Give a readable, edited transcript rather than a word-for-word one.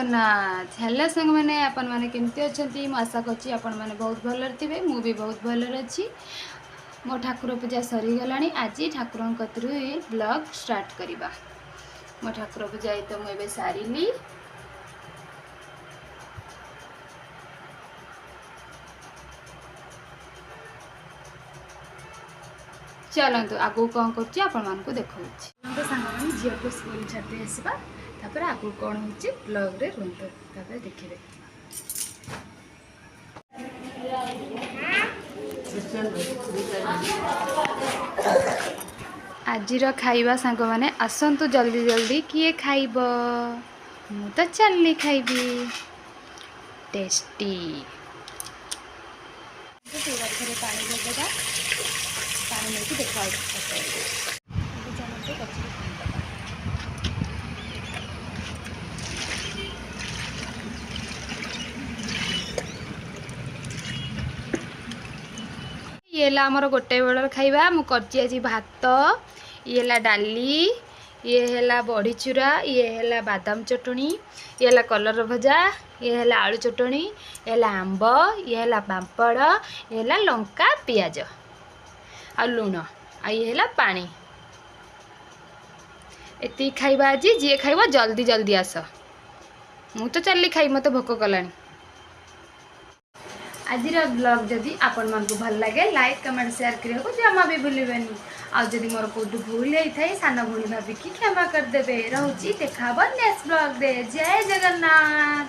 Jagannath. Hello संग मैंने अपन मैंने केमती अच्छा मु आशा करछि अपन मैंने बहुत भलर थे मु भी बहुत भलर अच्छी। मो ठाकुर पूजा सरीगला आज ठाकुर कतरू ब्लॉग स्टार्ट करवा। मो ठाकुर पूजा तो मुझे सारिली। चलतु आगू कौन कर देखा सांग झील को स्कूल छाड़ी आसवा आगू कौन हो ब्लॉग रे रुहतु देखिए। आजिर खाइबा सांग माने आसंतु जल्दी जल्दी किए खाइब मु तो चलनी खाइबी टेस्टी। पानी देदेगा पानी नहीं देखा ये आमर गोटे बेलर खाइबा मु करची आज भात ये डाली ये है बड़ी चूरा ये है बादाम चटनी ये है कलर भजा ये है आलू चटनी ये है आंब ये है पापड़ ये है लंका पियाज आ लुण आ ये है पानी एति खाइबा आज जी खाइबा जल्दी जल्दी आस मु तो चली खाई मत भोक कलानी। आज ब्लॉग जदि आपण मानक भल लगे लाइक कमेंट शेयर करने को जमा भी भूलें। आदि मोर कौट भूल होता है सान भाई भाविकी क्षमा करदे। रोची देखा नेक्स्ट ब्लॉग रे। जय जगन्नाथ।